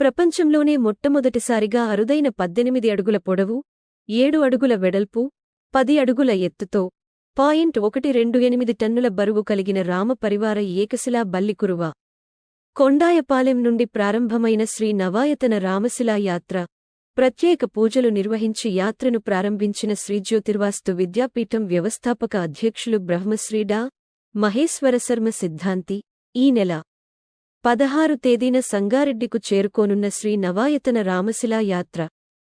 ప్రపంచంలోనే మొట్టమొదటిసారిగా అరుదైన 18 అడుగుల పొడవు, 7 అడుగుల వెడల్పు, 10 అడుగుల ఎత్తుతో 128 టన్నుల బరువు కలిగిన రామపరివార ఏకశిలా బల్లికురువ కొండాయపాలెం నుండి ప్రారంభమైన శ్రీ నవాయతన రామశిలా యాత్ర, ప్రత్యేక పూజలు నిర్వహించి యాత్రను ప్రారంభించిన శ్రీజ్యోతిర్వాస్తు విద్యాపీఠం వ్యవస్థాపక అధ్యక్షులు బ్రహ్మశ్రీ డా. మహేశ్వరశర్మ సిద్ధాంతి ఈ నెల 16 తేదీన సంగారెడ్డికు చేరుకోనున్న శ్రీ నవాయతన రామశిలా యాత్ర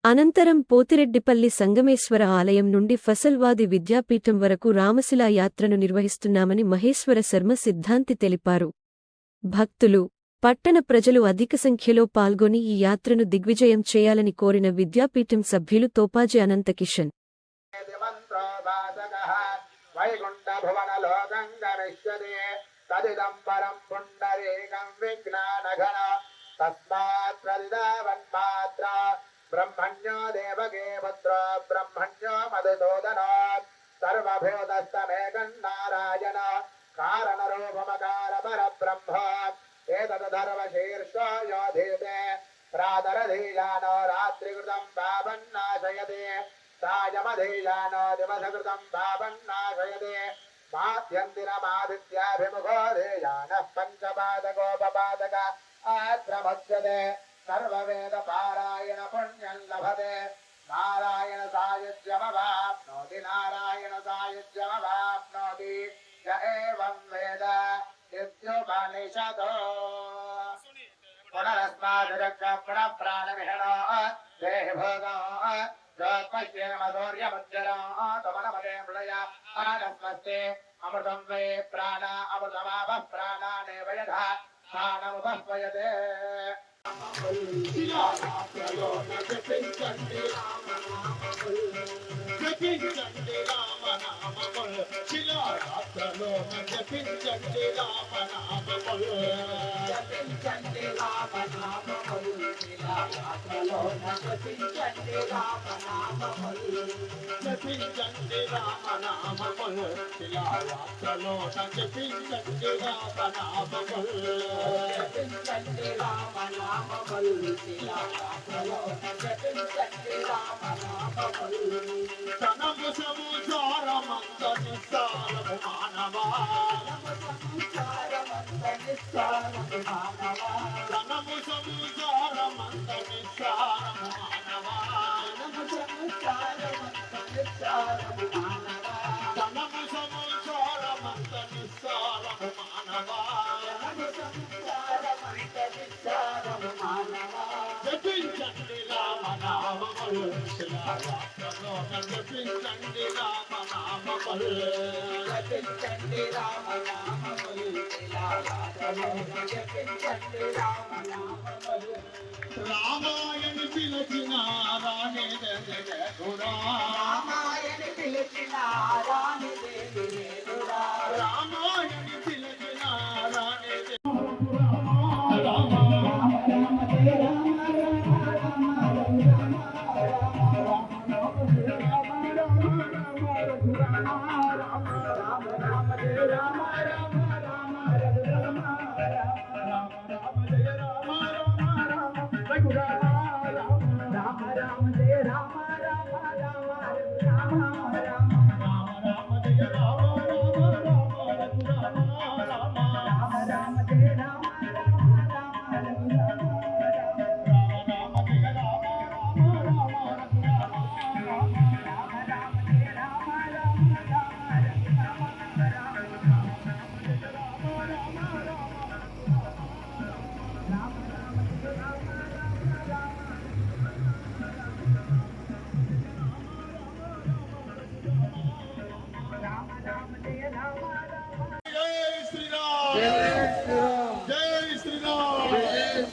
అనంతరం పోతిరెడ్డిపల్లి సంగమేశ్వర ఆలయం నుండి ఫసల్వాది విద్యాపీఠం వరకు రామశిలా యాత్రను నిర్వహిస్తున్నామని మహేశ్వర శర్మ సిద్ధాంతి తెలిపారు. భక్తులు, పట్టణ ప్రజలు అధిక సంఖ్యలో పాల్గొని ఈ యాత్రను దిగ్విజయం చేయాలని కోరిన విద్యాపీఠం సభ్యులు తోపాజి అనంతకిషన్. ब्रह्मण्यो देवगे पुत्रो ब्रह्मण्यो मधुसूदनो सर्वभूतस्तमेकन्नारायण कारणरूपमकार परब्रह्म एतद्धर्मशीर्षो यो धीते प्रातरधीयानो रात्रिकृतं पापन्नाशयते सायमधीयानो दिवसकृतं पापन्नाशयते माध्यन्दिनमादित्याभिमुखो धीयानः पञ्चपादकोपपादक आत्रमुच्यते सर्ववेद पारायण पुण्यं लभते नारायण सायुज्यमवाप्नोति नारायण सायुज्यमवाप्नोति य एवं वेद इत्युपनिषदो पुनरस्माद्रक्ष पुनः प्राणविहणो देहि भोगो जोत्पश्येमधौर्यमुच्चरो तमनमदे मृळय आनस्मस्ते अमृतं वे प्राण अमृतमावः प्राणानेव यथा प्राणमुपह्वयते రామాయణ పిలచిన రాణి దేవరా రామాయణ పిలచిన రాణి దేవరా రామాయణ పిలచిన రాణి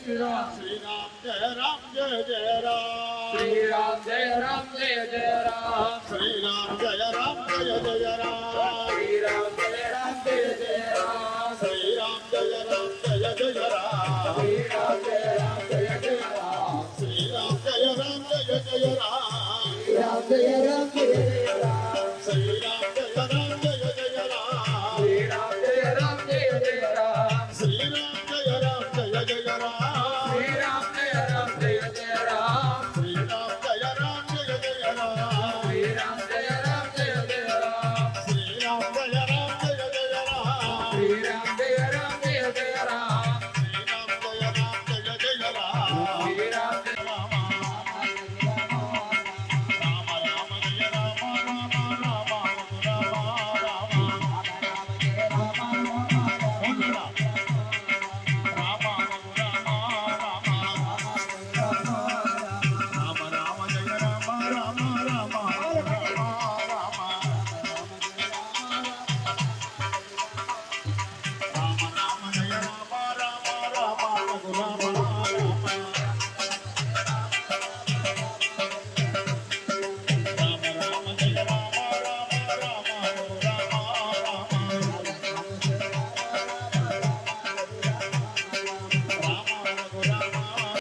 श्रीराम जय राम जय जय राम श्रीराम जय राम जय जय राम श्रीराम जय राम जय जय राम श्रीराम जय राम जय जय राम श्रीराम जय राम जय जय राम श्रीराम जय राम जय जय राम श्रीराम जय राम जय